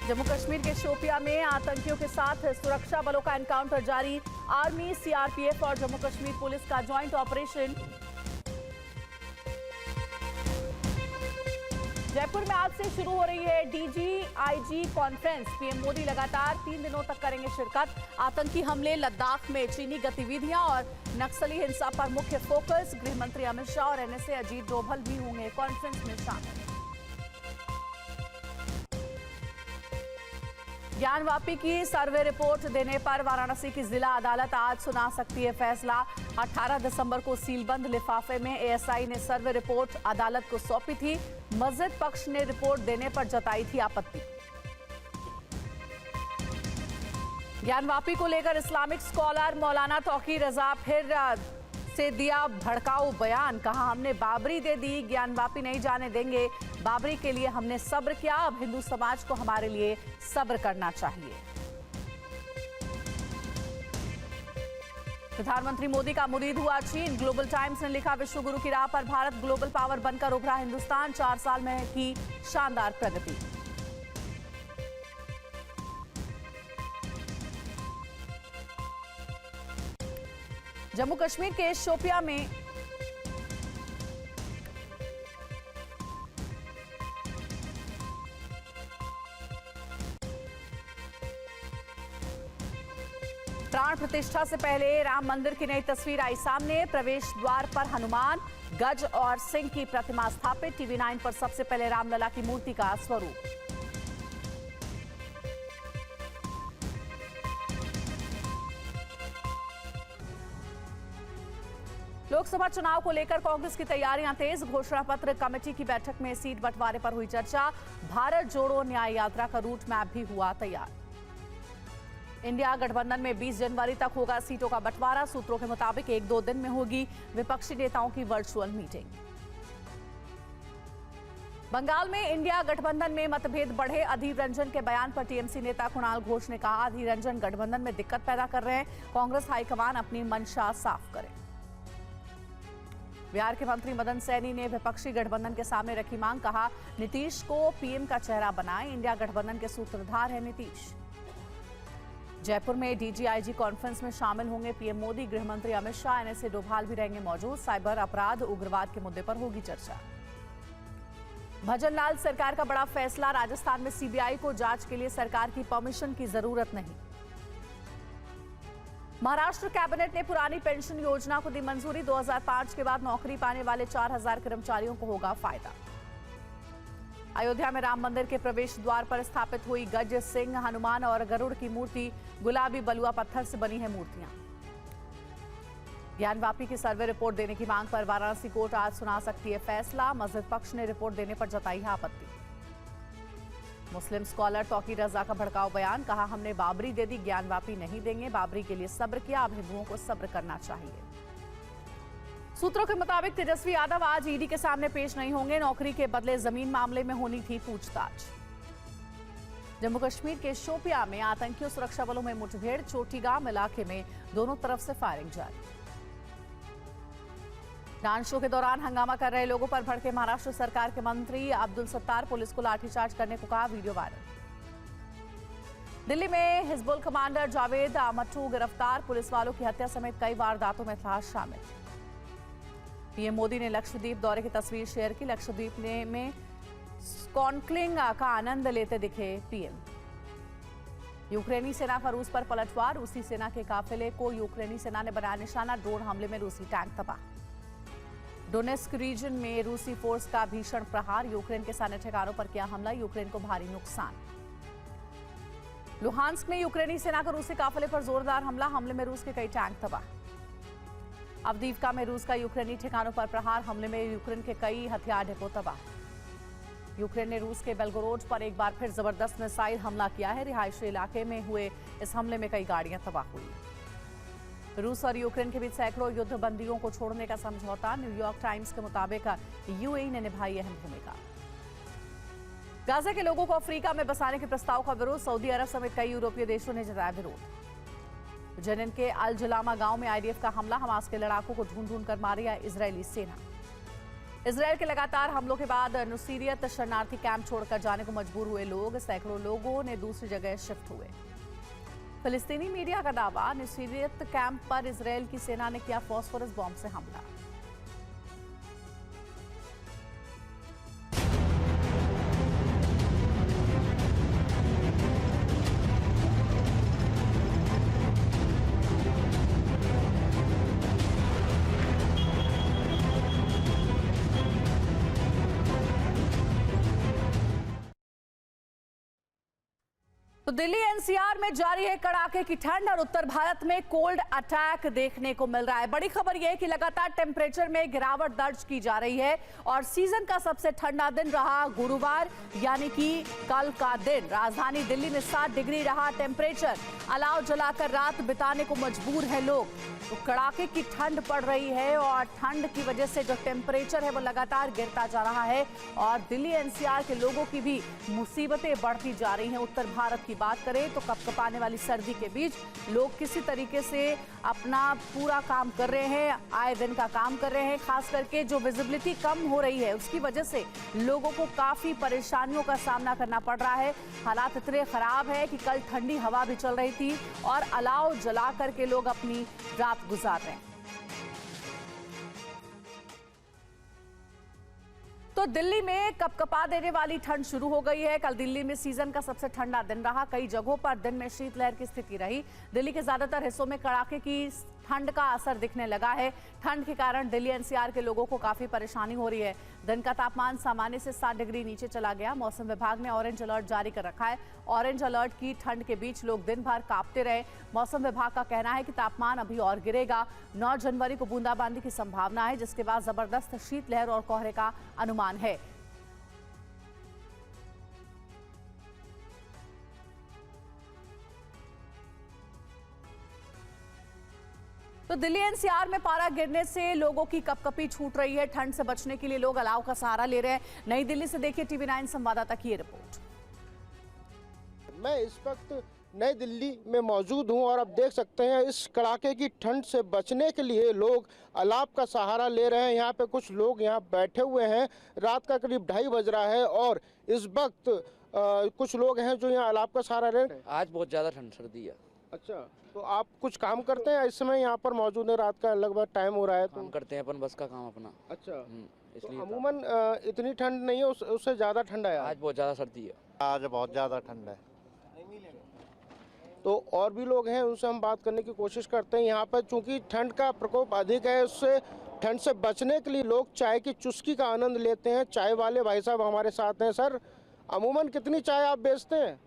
जम्मू कश्मीर के शोपिया में आतंकियों के साथ सुरक्षा बलों का एनकाउंटर जारी। आर्मी, सीआरपीएफ और जम्मू कश्मीर पुलिस का ज्वाइंट ऑपरेशन। जयपुर में आज से शुरू हो रही है डीजीआईजी कॉन्फ्रेंस। पीएम मोदी लगातार 3 दिनों तक करेंगे शिरकत। आतंकी हमले, लद्दाख में चीनी गतिविधियां और नक्सली हिंसा पर मुख्य फोकस। गृह मंत्री अमित शाह और एनएसए अजीत डोभाल भी होंगे कॉन्फ्रेंस में शामिल। ज्ञानवापी की सर्वे रिपोर्ट देने पर वाराणसी की जिला अदालत आज सुना सकती है फैसला। 18 दिसंबर को सीलबंद लिफाफे में एएसआई ने सर्वे रिपोर्ट अदालत को सौंपी थी। मस्जिद पक्ष ने रिपोर्ट देने पर जताई थी आपत्ति। ज्ञानवापी को लेकर इस्लामिक स्कॉलर मौलाना तौकीर रजा फिर से दिया भड़काऊ बयान। कहा, हमने बाबरी दे दी, ज्ञानवापी नहीं जाने देंगे। बाबरी के लिए हमने सब्र किया, अब हिंदू समाज को हमारे लिए सब्र करना चाहिए। प्रधानमंत्री मोदी का मुरीद हुआ चीन। ग्लोबल टाइम्स ने लिखा, विश्व गुरु की राह पर भारत ग्लोबल पावर बनकर उभरा हिंदुस्तान। 4 साल में की शानदार प्रगति। जम्मू कश्मीर के शोपिया में प्राण प्रतिष्ठा से पहले राम मंदिर की नई तस्वीर आई सामने। प्रवेश द्वार पर हनुमान, गज और सिंह की प्रतिमा स्थापित। टीवी9 पर सबसे पहले रामलला की मूर्ति का स्वरूप। लोकसभा चुनाव को लेकर कांग्रेस की तैयारियां तेज। घोषणा पत्र कमेटी की बैठक में सीट बंटवारे पर हुई चर्चा। भारत जोड़ो न्याय यात्रा का रूट मैप भी हुआ तैयार। इंडिया गठबंधन में 20 जनवरी तक होगा सीटों का बंटवारा। सूत्रों के मुताबिक 1-2 दिन में होगी विपक्षी नेताओं की वर्चुअल मीटिंग। बंगाल में इंडिया गठबंधन में मतभेद बढ़े। अधीर रंजन के बयान पर टीएमसी नेता कुणाल घोष ने कहा, अधीर रंजन गठबंधन में दिक्कत पैदा कर रहे हैं। कांग्रेस हाईकमान अपनी मंशा साफ करे। बिहार के मंत्री मदन सैनी ने विपक्षी गठबंधन के सामने रखी मांग। कहा, नीतीश को पीएम का चेहरा बनाएं। इंडिया गठबंधन के सूत्रधार है नीतीश। जयपुर में डीजीआईजी कॉन्फ्रेंस में शामिल होंगे पीएम मोदी। गृह मंत्री अमित शाह, एनएसए डोभाल भी रहेंगे मौजूद। साइबर अपराध, उग्रवाद के मुद्दे पर होगी चर्चा। भजनलाल सरकार का बड़ा फैसला। राजस्थान में सीबीआई को जांच के लिए सरकार की परमिशन की जरूरत नहीं। महाराष्ट्र कैबिनेट ने पुरानी पेंशन योजना को दी मंजूरी। 2005 के बाद नौकरी पाने वाले 4000 कर्मचारियों को होगा फायदा। अयोध्या में राम मंदिर के प्रवेश द्वार पर स्थापित हुई गज, सिंह, हनुमान और गरुड़ की मूर्ति। गुलाबी बलुआ पत्थर से बनी है मूर्तियां। ज्ञानवापी की सर्वे रिपोर्ट देने की मांग पर वाराणसी कोर्ट आज सुना सकती है फैसला। मस्जिद पक्ष ने रिपोर्ट देने पर जताई है आपत्ति। मुस्लिम स्कॉलर तौकीर रजा का भड़काऊ बयान। कहा, हमने बाबरी दे दी, ज्ञानवापी नहीं देंगे। बाबरी के लिए सब्र किया, अब हिंदुओं को सब्र करना चाहिए। सूत्रों के मुताबिक तेजस्वी यादव आज ईडी के सामने पेश नहीं होंगे। नौकरी के बदले जमीन मामले में होनी थी पूछताछ। जम्मू कश्मीर के शोपिया में आतंकियों सुरक्षा बलों में मुठभेड़। चोटीगाम इलाके में दोनों तरफ से फायरिंग जारी। डांस शो के दौरान हंगामा कर रहे लोगों पर भड़के महाराष्ट्र सरकार के मंत्री अब्दुल सत्तार। पुलिस को लाठीचार्ज करने को कहा, वीडियो वायरल। दिल्ली में हिजबुल कमांडर जावेद मट्टू गिरफ्तार। पुलिस वालों की हत्या समेत कई वारदातों में था शामिल। पीएम मोदी ने लक्षद्वीप दौरे की तस्वीर शेयर की। लक्षद्वीप में स्नॉर्कलिंग का आनंद लेते दिखे पीएम। यूक्रेनी सेना का रूस पर पलटवार। रूसी सेना के काफिले को यूक्रेनी सेना ने बनाया निशाना। ड्रोन हमले में रूसी टैंक तबाह। डोनेस्क रीजन में रूसी फोर्स का भीषण प्रहार। यूक्रेन के सैन्य ठिकानों पर किया हमला। यूक्रेन को भारी नुकसान। लुहांस्क में यूक्रेनी सेना का रूसी काफिले पर जोरदार हमला। हमले में रूस के कई टैंक तबाह। अवदीवका में रूस का यूक्रेनी ठिकानों पर प्रहार। हमले में यूक्रेन के कई हथियार डिपो तबाह। यूक्रेन ने रूस के बेलगोरोड पर एक बार फिर जबरदस्त मिसाइल हमला किया है। रिहायशी इलाके में हुए इस हमले में कई गाड़ियां तबाह हुई। रूस और यूक्रेन के बीच सैकड़ों युद्ध बंदियों को छोड़ने का समझौता। न्यूयॉर्क टाइम्स के मुताबिक यूएई ने निभाई अहम भूमिका। गाजा के लोगों को अफ्रीका में बसाने के प्रस्ताव का विरोध। सऊदी अरब समेत कई यूरोपीय देशों ने जताया विरोध। जेनिन के अल जलामा गांव में आईडीएफ का हमला। हमास के लड़ाकों को ढूंढ कर मारी इजरायली सेना। इसराइल के लगातार हमलों के बाद नुसीरियत शरणार्थी कैंप छोड़कर जाने को मजबूर हुए लोग, सैकड़ों लोगों ने दूसरी जगह शिफ्ट हुए। फिलिस्तीनी मीडिया का दावा, नुसीरियत कैंप पर इसराइल की सेना ने किया फास्फोरस बॉम्ब से हमला। तो दिल्ली एनसीआर में जारी है कड़ाके की ठंड और उत्तर भारत में कोल्ड अटैक देखने को मिल रहा है। बड़ी खबर यह है कि लगातार टेम्परेचर में गिरावट दर्ज की जा रही है और सीजन का सबसे ठंडा दिन रहा गुरुवार, यानी कि कल का दिन। राजधानी दिल्ली में 7 डिग्री रहा टेम्परेचर। अलाव जलाकर रात बिताने को मजबूर है लोग। तो कड़ाके की ठंड पड़ रही है और ठंड की वजह से जो टेम्परेचर है वो लगातार गिरता जा रहा है और दिल्ली एनसीआर के लोगों की भी मुसीबतें बढ़ती जा रही हैं। उत्तर भारत की बात करें तो कपकपाने वाली सर्दी के बीच लोग किसी तरीके से अपना पूरा काम कर रहे हैं, आए दिन का काम कर रहे हैं। खास करके जो विजिबिलिटी कम हो रही है उसकी वजह से लोगों को काफी परेशानियों का सामना करना पड़ रहा है। हालात इतने खराब है कि कल ठंडी हवा भी चल रही थी और अलाव जला करके लोग अपनी रात गुजार रहे हैं। तो दिल्ली में कपकपा देने वाली ठंड शुरू हो गई है। कल दिल्ली में सीजन का सबसे ठंडा दिन रहा। कई जगहों पर दिन में शीतलहर की स्थिति रही। दिल्ली के ज्यादातर हिस्सों में कड़ाके की ठंड का असर दिखने लगा है। ठंड के कारण दिल्ली एनसीआर के लोगों को काफी परेशानी हो रही है। दिन का तापमान सामान्य से 7 डिग्री नीचे चला गया। मौसम विभाग ने ऑरेंज अलर्ट जारी कर रखा है। ऑरेंज अलर्ट की ठंड के बीच लोग दिन भर कांपते रहे। मौसम विभाग का कहना है कि तापमान अभी और गिरेगा। 9 जनवरी को बूंदाबांदी की संभावना है, जिसके बाद जबरदस्त शीतलहर और कोहरे का अनुमान है। तो दिल्ली एनसीआर में पारा गिरने से लोगों की कपकपी छूट रही है। ठंड से बचने के लिए लोग अलाव का सहारा ले रहे हैं। नई दिल्ली से देखिए टीवी 9 संवाददाता की ये रिपोर्ट। मैं इस वक्त नई दिल्ली में मौजूद हूं और आप देख सकते हैं इस कड़ाके की ठंड से बचने के लिए लोग अलाव का सहारा ले रहे हैं। यहाँ पे कुछ लोग यहाँ बैठे हुए हैं। रात का करीब 2:30 बज रहा है और इस वक्त कुछ लोग हैं जो यहाँ अलाव का सहारा ले रहे हैं। आज बहुत ज़्यादा ठंड सर्दी है। अच्छा, तो आप कुछ काम करते हैं? इस समय यहाँ पर मौजूद है, रात का लगभग टाइम हो रहा है। काम करते हैं अपन, बस का काम अपना। अच्छा, इसलिए तो अमूमन इतनी ठंड नहीं है, उससे ज़्यादा ठंड है आज बहुत ज़्यादा सर्दी है। आज बहुत ज़्यादा ठंड है। तो और भी लोग हैं, उनसे हम बात करने की कोशिश करते हैं। यहाँ पर चूंकि ठंड का प्रकोप अधिक है, उससे ठंड से बचने के लिए लोग चाय की चुस्की का आनंद लेते हैं। चाय वाले भाई साहब हमारे साथ हैं। सर, अमूमन कितनी चाय आप बेचते हैं?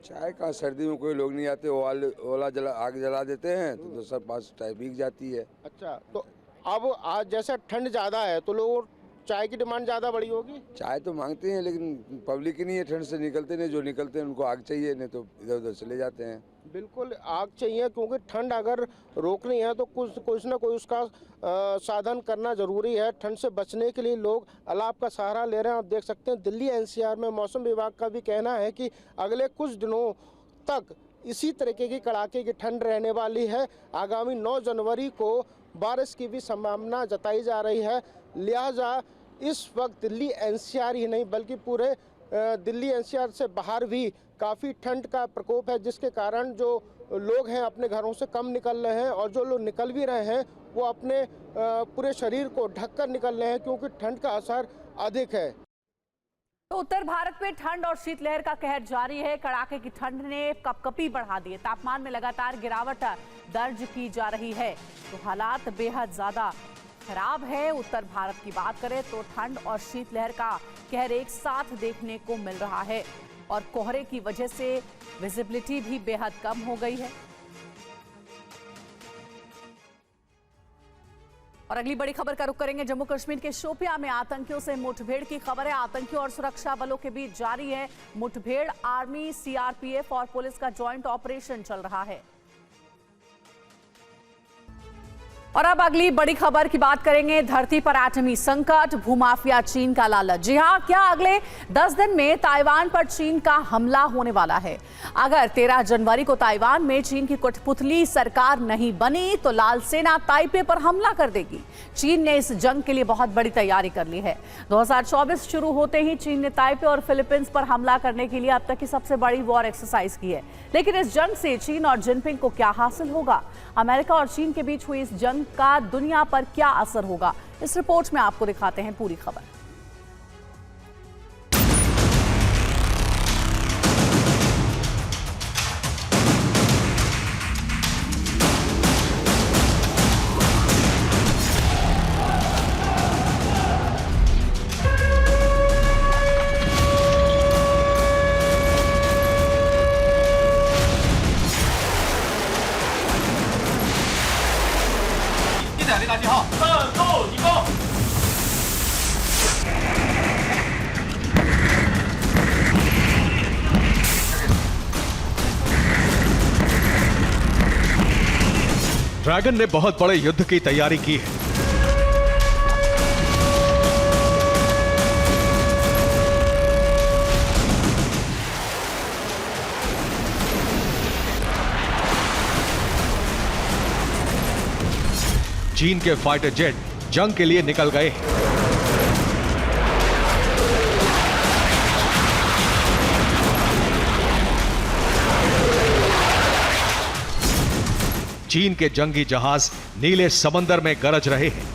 चाय का सर्दी में कोई लोग नहीं आते, ओला जला आग जला देते हैं तो दूसरे पास चाय बिक जाती है। अच्छा, तो अब आज जैसे ठंड ज़्यादा है तो लोग चाय की डिमांड ज़्यादा बढ़ी होगी। चाय तो मांगते हैं लेकिन पब्लिक ही नहीं है, ठंड से निकलते नहीं। जो निकलते हैं उनको आग चाहिए, नहीं तो इधर उधर चले जाते हैं। बिल्कुल आग चाहिए, क्योंकि ठंड अगर रोकनी है तो कुछ ना कोई उसका साधन करना जरूरी है। ठंड से बचने के लिए लोग अलाव का सहारा ले रहे हैं। आप देख सकते हैं दिल्ली एनसीआर में मौसम विभाग का भी कहना है कि अगले कुछ दिनों तक इसी तरीके की कड़ाके की ठंड रहने वाली है। आगामी 9 जनवरी को बारिश की भी संभावना जताई जा रही है। लिहाजा इस वक्त दिल्ली एनसीआर ही नहीं बल्कि पूरे दिल्ली एनसीआर से बाहर भी काफ़ी ठंड का प्रकोप है, जिसके कारण जो लोग हैं अपने घरों से कम निकल रहे हैं और जो लोग निकल भी रहे हैं वो अपने पूरे शरीर को ढककर निकल रहे हैं, क्योंकि ठंड का असर अधिक है। तो उत्तर भारत में ठंड और शीतलहर का कहर जारी है। कड़ाके की ठंड ने कपकपी बढ़ा दी है। तापमान में लगातार गिरावट दर्ज की जा रही है। तो हालात बेहद ज्यादा खराब है। उत्तर भारत की बात करें तो ठंड और शीतलहर का कहर एक साथ देखने को मिल रहा है और कोहरे की वजह से विजिबिलिटी भी बेहद कम हो गई है। और अगली बड़ी खबर का रुख करेंगे। जम्मू कश्मीर के शोपियां में आतंकियों से मुठभेड़ की खबर है। आतंकियों और सुरक्षा बलों के बीच जारी है मुठभेड़। आर्मी, सीआरपीएफ और पुलिस का ज्वाइंट ऑपरेशन चल रहा है। और अब अगली बड़ी खबर की बात करेंगे। धरती पर एटमी संकट, भूमाफिया चीन का लालच। जी हां, क्या अगले 10 दिन में ताइवान पर चीन का हमला होने वाला है? अगर 13 जनवरी को ताइवान में चीन की कठपुतली सरकार नहीं बनी तो लाल सेना ताइपे पर हमला कर देगी। चीन ने इस जंग के लिए बहुत बड़ी तैयारी कर ली है। 2024 शुरू होते ही चीन ने ताइपे और फिलीपींस पर हमला करने के लिए अब तक की सबसे बड़ी वॉर एक्सरसाइज की है। लेकिन इस जंग से चीन और जिनपिंग को क्या हासिल होगा? अमेरिका और चीन के बीच हुई इस जंग का दुनिया पर क्या असर होगा? इस रिपोर्ट में आपको दिखाते हैं पूरी खबर। ड्रैगन ने बहुत बड़े युद्ध की तैयारी की है। चीन के फाइटर जेट जंग के लिए निकल गए हैं। चीन के जंगी जहाज नीले समंदर में गरज रहे हैं।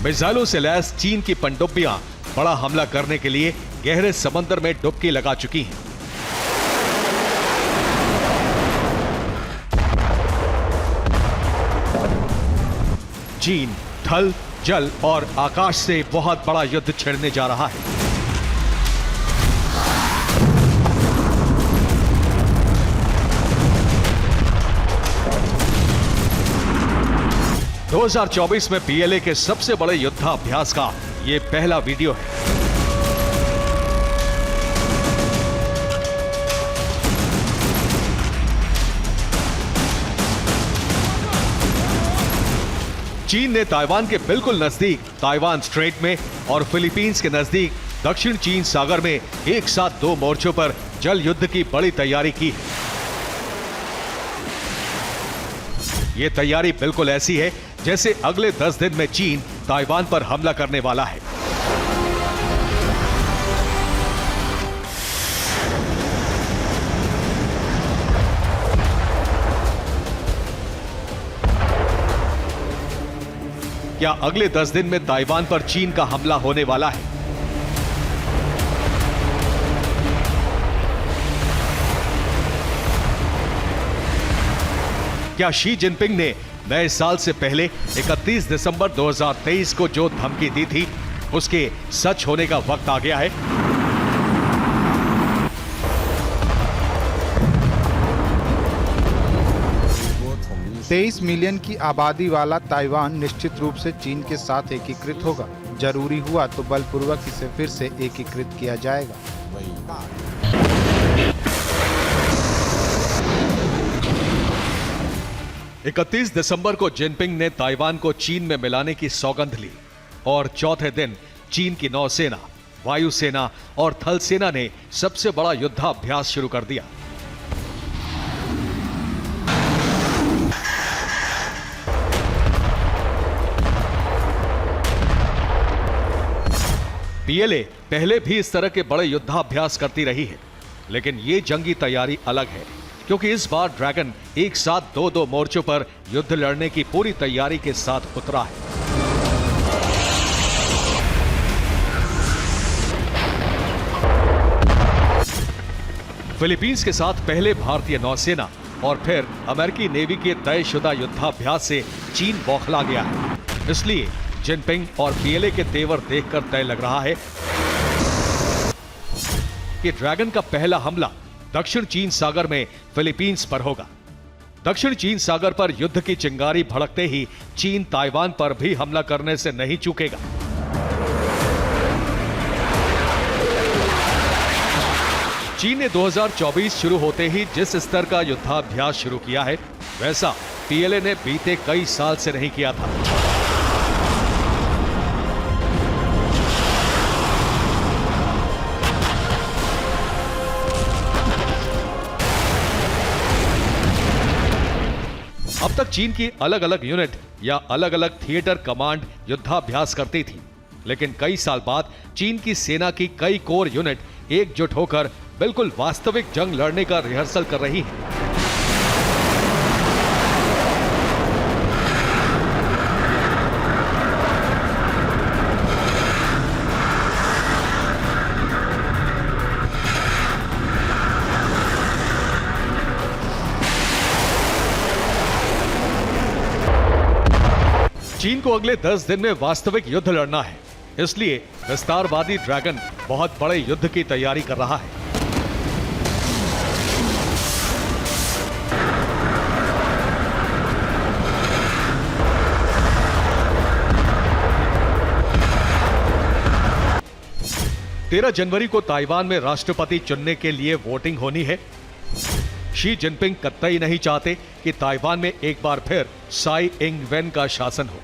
मिसाइलों से लैस चीन की पनडुब्बियां बड़ा हमला करने के लिए गहरे समंदर में डुबकी लगा चुकी हैं। चीन थल, जल और आकाश से बहुत बड़ा युद्ध छिड़ने जा रहा है। दो 2024 में पीएलए के सबसे बड़े युद्धाभ्यास का यह पहला वीडियो है। चीन ने ताइवान के बिल्कुल नजदीक ताइवान स्ट्रेट में और फिलीपींस के नजदीक दक्षिण चीन सागर में एक साथ 2 मोर्चों पर जल युद्ध की बड़ी तैयारी की है। यह तैयारी बिल्कुल ऐसी है जैसे अगले 10 दिन में चीन ताइवान पर हमला करने वाला है। क्या अगले 10 दिन में ताइवान पर चीन का हमला होने वाला है? क्या शी जिनपिंग ने नए साल से पहले 31 दिसंबर 2023 को जो धमकी दी थी उसके सच होने का वक्त आ गया है? 23 मिलियन की आबादी वाला ताइवान निश्चित रूप से चीन के साथ एकीकृत होगा। जरूरी हुआ तो बलपूर्वक इसे फिर से एकीकृत किया जाएगा। 31 दिसंबर को जिनपिंग ने ताइवान को चीन में मिलाने की सौगंध ली और चौथे दिन चीन की नौसेना, वायुसेना और थल सेना ने सबसे बड़ा युद्धाभ्यास शुरू कर दिया। पीएलए पहले भी इस तरह के बड़े युद्धाभ्यास करती रही है, लेकिन ये जंगी तैयारी अलग है क्योंकि इस बार ड्रैगन एक साथ 2 मोर्चों पर युद्ध लड़ने की पूरी तैयारी के साथ उतरा है। फिलीपींस के साथ पहले भारतीय नौसेना और फिर अमेरिकी नेवी के तयशुदा युद्धाभ्यास से चीन बौखला गया है। इसलिए जिनपिंग और पीएलए के तेवर देखकर तय लग रहा है कि ड्रैगन का पहला हमला दक्षिण चीन सागर में फिलीपींस पर होगा। दक्षिण चीन सागर पर युद्ध की चिंगारी भड़कते ही चीन ताइवान पर भी हमला करने से नहीं चूकेगा। चीन ने 2024 शुरू होते ही जिस स्तर का युद्धाभ्यास शुरू किया है, वैसा पीएलए ने बीते कई साल से नहीं किया था। अब तक चीन की अलग अलग यूनिट या अलग अलग थिएटर कमांड युद्धाभ्यास करती थी, लेकिन कई साल बाद चीन की सेना की कई कोर यूनिट एकजुट होकर बिल्कुल वास्तविक जंग लड़ने का रिहर्सल कर रही है। चीन को अगले 10 दिन में वास्तविक युद्ध लड़ना है, इसलिए विस्तारवादी ड्रैगन बहुत बड़े युद्ध की तैयारी कर रहा है। तेरह जनवरी को ताइवान में राष्ट्रपति चुनने के लिए वोटिंग होनी है। शी जिनपिंग कतई नहीं चाहते कि ताइवान में एक बार फिर साई इंग वेन का शासन हो।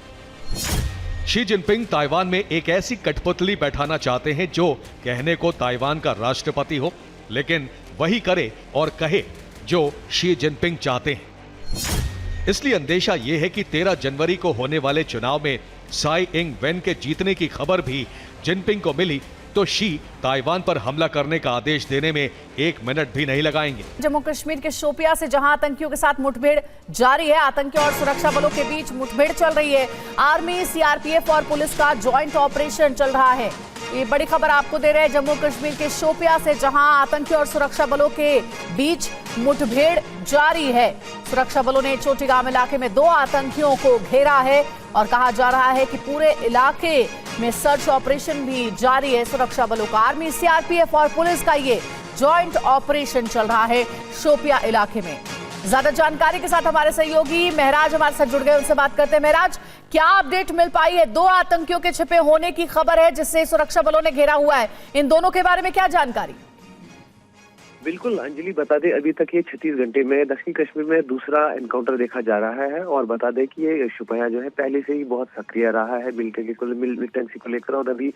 शी जिनपिंग ताइवान में एक ऐसी कठपुतली बैठाना चाहते हैं जो कहने को ताइवान का राष्ट्रपति हो, लेकिन वही करे और कहे जो शी जिनपिंग चाहते हैं। इसलिए अंदेशा यह है कि 13 जनवरी को होने वाले चुनाव में साई इंग वेन के जीतने की खबर भी जिनपिंग को मिली तो शी ताइवान पर हमला करने का आदेश देने में 1 मिनट भी नहीं लगाएंगे। जम्मू कश्मीर के शोपिया से जहां आतंकियों के साथ मुठभेड़ जारी है, आतंकियों और सुरक्षा बलों के बीच मुठभेड़ चल रही है। आर्मी, सीआरपीएफ और पुलिस का ज्वाइंट ऑपरेशन चल रहा है। ये बड़ी खबर आपको दे रहे हैं जम्मू कश्मीर के शोपिया से, जहां आतंकियों और सुरक्षा बलों के बीच मुठभेड़ जारी है। सुरक्षा बलों ने चोटीगाम इलाके में 2 आतंकियों को घेरा है और कहा जा रहा है कि पूरे इलाके में सर्च ऑपरेशन भी जारी है सुरक्षा बलों का। आर्मी, सीआरपीएफ और पुलिस का ये ज्वाइंट ऑपरेशन चल रहा है शोपिया इलाके में। ज्यादा जानकारी के साथ हमारे सहयोगी महराज हमारे साथ जुड़ गए, उनसे बात करते हैं। महराज, क्या अपडेट मिल पाई है? 2 आतंकियों के छिपे होने की खबर है जिससे सुरक्षा बलों ने घेरा हुआ है, इन दोनों के बारे में क्या जानकारी? बिल्कुल अंजलि, बता दें अभी तक ये 36 घंटे में दक्षिण कश्मीर में दूसरा एनकाउंटर देखा जा रहा है। और बता दें कि ये शोपिया जो है पहले से ही बहुत सक्रिय रहा है मिलिटेंसी को लेकर, और अभी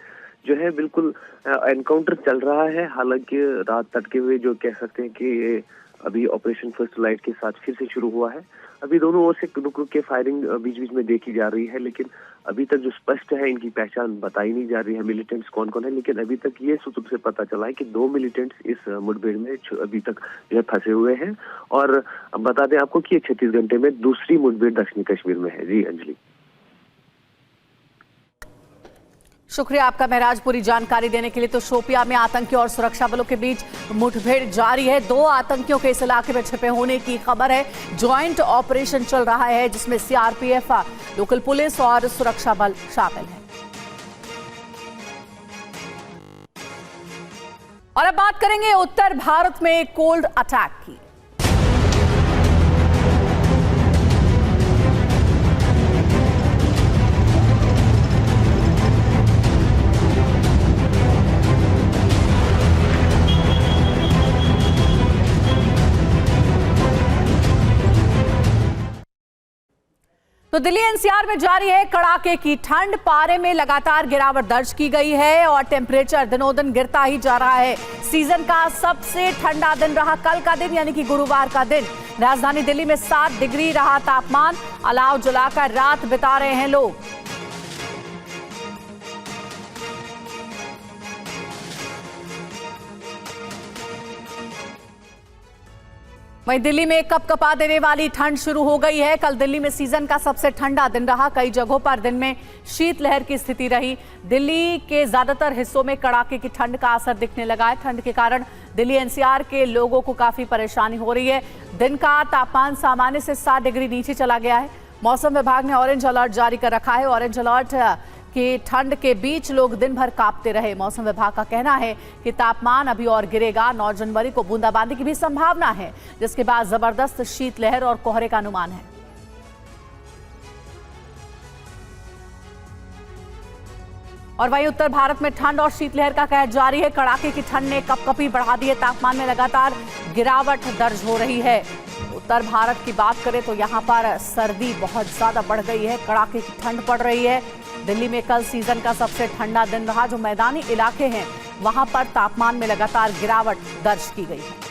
जो है बिल्कुल एनकाउंटर चल रहा है। हालांकि रात तड़के हुए जो कह सकते हैं कि अभी ऑपरेशन फर्स्ट लाइट के साथ फिर से शुरू हुआ है। अभी दोनों ओर से रुक रुक के फायरिंग बीच बीच में देखी जा रही है, लेकिन अभी तक जो स्पष्ट है इनकी पहचान बताई नहीं जा रही है मिलिटेंट्स कौन कौन है। लेकिन अभी तक ये सूत्र से पता चला है कि 2 मिलिटेंट्स इस मुठभेड़ में अभी तक जो है फंसे हुए हैं। और बता दें आपको कि ये 36 घंटे में दूसरी मुठभेड़ दक्षिणी कश्मीर में है। जी अंजलि, शुक्रिया आपका महराज पूरी जानकारी देने के लिए। तो शोपिया में आतंकियों और सुरक्षा बलों के बीच मुठभेड़ जारी है। 2 आतंकियों के इस इलाके में छिपे होने की खबर है। ज्वाइंट ऑपरेशन चल रहा है जिसमें सीआरपीएफ, लोकल पुलिस और सुरक्षा बल शामिल है। और अब बात करेंगे उत्तर भारत में कोल्ड अटैक की। तो दिल्ली एनसीआर में जारी है कड़ाके की ठंड। पारे में लगातार गिरावट दर्ज की गई है और टेम्परेचर दिनों दिन गिरता ही जा रहा है। सीजन का सबसे ठंडा दिन रहा कल का दिन, यानी कि गुरुवार का दिन। राजधानी दिल्ली में 7 डिग्री रहा तापमान। अलाव जलाकर रात बिता रहे हैं लोग। वहीं दिल्ली में कपकपा देने वाली ठंड शुरू हो गई है। कल दिल्ली में सीजन का सबसे ठंडा दिन रहा। कई जगहों पर दिन में शीतलहर की स्थिति रही। दिल्ली के ज्यादातर हिस्सों में कड़ाके की ठंड का असर दिखने लगा है। ठंड के कारण दिल्ली एनसीआर के लोगों को काफी परेशानी हो रही है। दिन का तापमान सामान्य से 7 डिग्री नीचे चला गया है। मौसम विभाग ने ऑरेंज अलर्ट जारी कर रखा है। ऑरेंज अलर्ट कि ठंड के बीच लोग दिन भर कांपते रहे। मौसम विभाग का कहना है कि तापमान अभी और गिरेगा। 9 जनवरी को बूंदाबांदी की भी संभावना है, जिसके बाद जबरदस्त शीतलहर और कोहरे का अनुमान है। और वहीं उत्तर भारत में ठंड और शीतलहर का कहर जारी है। कड़ाके की ठंड ने कपकपी बढ़ा दी है। तापमान में लगातार गिरावट दर्ज हो रही है। उत्तर भारत की बात करें तो यहां पर सर्दी बहुत ज्यादा बढ़ गई है। कड़ाके की ठंड पड़ रही है। दिल्ली में कल सीजन का सबसे ठंडा दिन रहा। जो मैदानी इलाके हैं वहां पर तापमान में लगातार गिरावट दर्ज की गई है।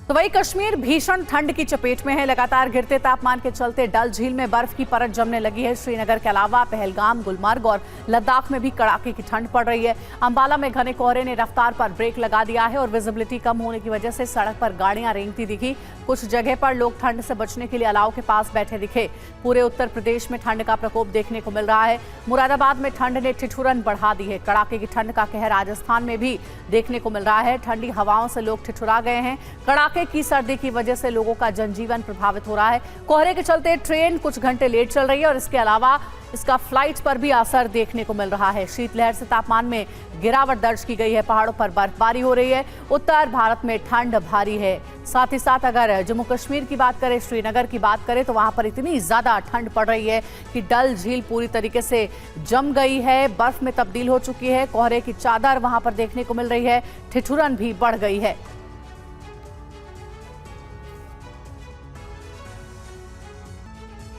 तो वही कश्मीर भीषण ठंड की चपेट में है। लगातार गिरते तापमान के चलते डल झील में बर्फ की परत जमने लगी है। श्रीनगर के अलावा पहलगाम, गुलमर्ग और लद्दाख में भी कड़ाके की ठंड पड़ रही है। अंबाला में घने कोहरे ने रफ्तार पर ब्रेक लगा दिया है और विजिबिलिटी कम होने की वजह से सड़क पर गाड़ियां रेंगती दिखी। कुछ जगह पर लोग ठंड से बचने के लिए अलाव के पास बैठे दिखे। पूरे उत्तर प्रदेश में ठंड का प्रकोप देखने को मिल रहा है। मुरादाबाद में ठंड ने ठिठुरन बढ़ा दी है। कड़ाके की ठंड का कहर राजस्थान में भी देखने को मिल रहा है। ठंडी हवाओं से लोग ठिठुरा गए हैं। कड़ाके की सर्दी की वजह से लोगों का जनजीवन प्रभावित हो रहा है। कोहरे के चलते ट्रेन कुछ घंटे लेट चल रही है और इसके अलावा इसका फ्लाइट पर भी असर देखने को मिल रहा है। शीतलहर से तापमान में गिरावट दर्ज की गई है। पहाड़ों पर बर्फबारी हो रही है। उत्तर भारत में ठंड भारी है। साथ ही साथ अगर जम्मू कश्मीर की बात करें, श्रीनगर की बात करें तो वहां पर इतनी ज्यादा ठंड पड़ रही है कि डल झील पूरी तरीके से जम गई है, बर्फ में तब्दील हो चुकी है। कोहरे की चादर वहां पर देखने को मिल रही है। ठिठुरन भी बढ़ गई है।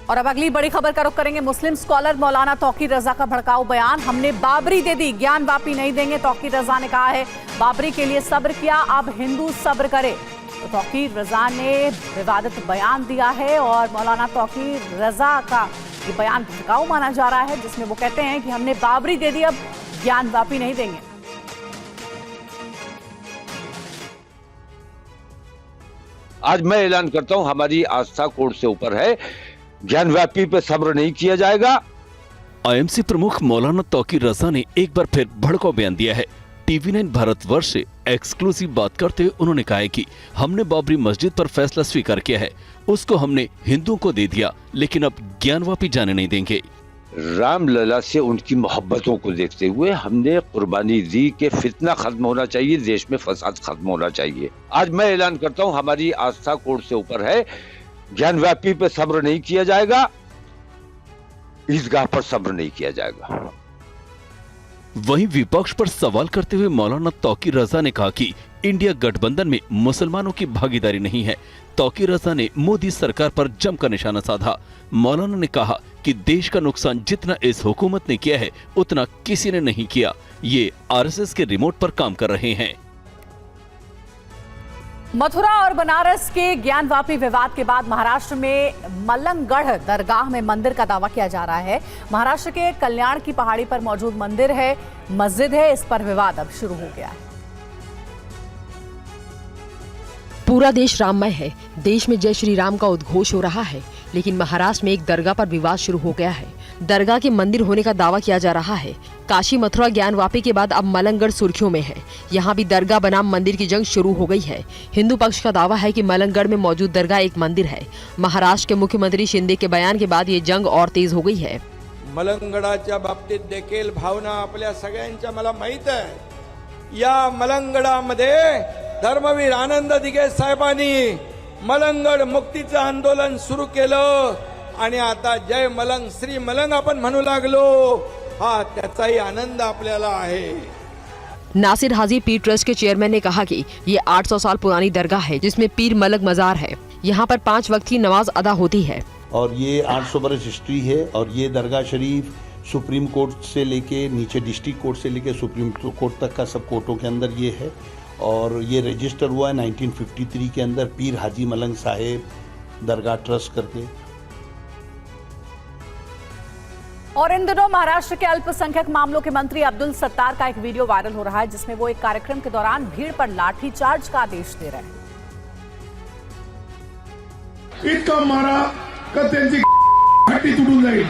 और अब अगली बड़ी खबर का रुख करेंगे। मुस्लिम स्कॉलर मौलाना तौकीर रजा का भड़काऊ बयान। हमने बाबरी दे दी, ज्ञान वापी नहीं देंगे, तौकीर रजा ने कहा है। बाबरी के लिए सब्र किया, अब हिंदू सब्र करे। तो तौकीर रजा ने विवादित बयान दिया है और मौलाना तौकीर रजा का ये बयान भड़काऊ माना जा रहा है, जिसमें वो कहते हैं कि हमने बाबरी दे दी, अब ज्ञान वापी नहीं देंगे। आज मैं ऐलान करता हूं, हमारी आस्था कोर्ट से ऊपर है, ज्ञानव्यापी पे सब्र नहीं किया जाएगा। आईएमसी प्रमुख मौलाना तौकीर रजा ने एक बार फिर भड़काऊ बयान दिया है। TV9 भारतवर्ष से एक्सक्लूसिव बात करते हुए उन्होंने कहा है कि हमने बाबरी मस्जिद पर फैसला स्वीकार किया है, उसको हमने हिंदुओं को दे दिया, लेकिन अब ज्ञानवापी जाने नहीं देंगे। रामलला से उनकी मोहब्बतों को देखते हुए हमने कुर्बानी दी कि फितना खत्म होना चाहिए, देश में फसाद खत्म होना चाहिए। आज मैं ऐलान करता हूं, हमारी आस्था कोर्ट से ऊपर है, ज्ञानव्यापी पे सब्र नहीं किया जाएगा, ईदगाह पर सब्र नहीं किया जाएगा। वहीं विपक्ष पर सवाल करते हुए मौलाना तौकीर रजा ने कहा कि इंडिया गठबंधन में मुसलमानों की भागीदारी नहीं है। तौकीर रजा ने मोदी सरकार पर जमकर निशाना साधा। मौलाना ने कहा कि देश का नुकसान जितना इस हुकूमत ने किया है उतना किसी ने नहीं किया। ये आरएसएस के रिमोट पर काम कर रहे हैं। मथुरा और बनारस के ज्ञानवापी विवाद के बाद महाराष्ट्र में मलंगगढ़ दरगाह में मंदिर का दावा किया जा रहा है। महाराष्ट्र के कल्याण की पहाड़ी पर मौजूद मंदिर है, मस्जिद है, इस पर विवाद अब शुरू हो गया है। पूरा देश राममय है, देश में जय श्री राम का उद्घोष हो रहा है, लेकिन महाराष्ट्र में एक दरगाह पर विवाद शुरू हो गया है। दरगाह के मंदिर होने का दावा किया जा रहा है। काशी मथुरा ज्ञानवापी के बाद अब मलंगगढ़ सुर्खियों में है। यहाँ भी दरगाह बनाम मंदिर की जंग शुरू हो गई है। हिंदू पक्ष का दावा है कि मलंगगढ़ में मौजूद दरगाह एक मंदिर है। महाराष्ट्र के मुख्यमंत्री शिंदे के बयान के बाद ये जंग और तेज हो गई है। मलंगगडाच्या बाबतीत देखील भावना आपल्या सगळ्यांच्या मला माहित आहे। या मलंगगडामध्ये धर्मवीर आनंद दिघे साहेबांनी मलंगगड मुक्तीचं आंदोलन सुरू केलं आणि आता जय मलंग श्री मलंग आपण म्हणू लागलो, हा त्याचाही आनंद आपल्याला आहे। नासिर हाजी पीर ट्रस्ट के चेयरमैन ने कहा कि ये 800 साल पुरानी दरगाह है जिसमें पीर मलंग मजार है। यहाँ पर 5 वक्त की नमाज अदा होती है और ये 800 बरस हिस्ट्री है। और ये दरगाह शरीफ सुप्रीम कोर्ट से लेके नीचे डिस्ट्रिक्ट कोर्ट से लेके सुप्रीम कोर्ट तक का सब कोर्टों के अंदर ये है। और ये रजिस्टर हुआ है 1953 के अंदर पीर हाजी मलंग साहेब दरगाह ट्रस्ट करके। और इन दिनों महाराष्ट्र के अल्पसंख्यक मामलों के मंत्री अब्दुल सत्तार का एक वीडियो वायरल हो रहा है, जिसमें वो एक कार्यक्रम के दौरान भीड़ पर लाठीचार्ज का आदेश दे रहे हैं। इतना मारा का त्यांची हड्डी तुटून जाईल।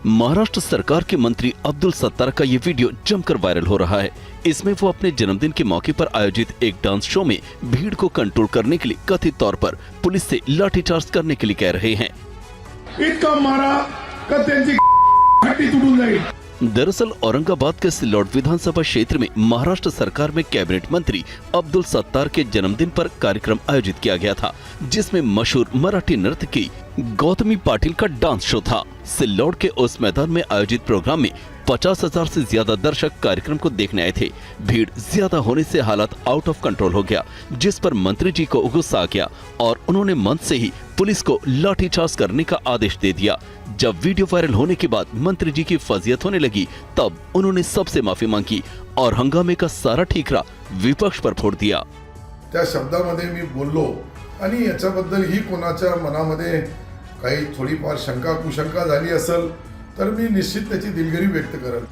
महाराष्ट्र सरकार के मंत्री अब्दुल सत्तार का ये वीडियो जमकर वायरल हो रहा है। इसमें वो अपने जन्मदिन के मौके पर आयोजित एक डांस शो में भीड़ को कंट्रोल करने के लिए कथित तौर पर पुलिस से लाठीचार्ज करने के लिए कह रहे हैं। इतना मारा का त्यांची हड्डी तुटून जाईल। दरअसल औरंगाबाद के सिल्लोड विधानसभा क्षेत्र में महाराष्ट्र सरकार में कैबिनेट मंत्री अब्दुल सत्तार के जन्मदिन पर कार्यक्रम आयोजित किया गया था, जिसमें मशहूर मराठी नर्तकी गौतमी पाटिल का डांस शो था। सिल्लोड के उस मैदान में आयोजित प्रोग्राम में 50,000 से ज्यादा दर्शक कार्यक्रम को देखने आए थे। भीड़ ज्यादा होने से हालात आउट ऑफ कंट्रोल हो गया, जिस पर मंत्री जी को गुस्सा आ गया और उन्होंने मंच से ही पुलिस को लाठीचार्ज करने का आदेश दे दिया। जब वीडियो वायरल होने के बाद मंत्री जी की फजीयत होने लगी, तब उन्होंने सबसे माफी मांगी और हंगामे का सारा ठीकरा विपक्ष पर फोड़ दिया। त्या शब्दामध्ये मी बोललो आणि याच्याबद्दल ही कोणाच्या मनामध्ये काही थोडीफार शंका कुशंका झाली असेल तर मी निश्चित त्याची दिलगिरी व्यक्त करेन।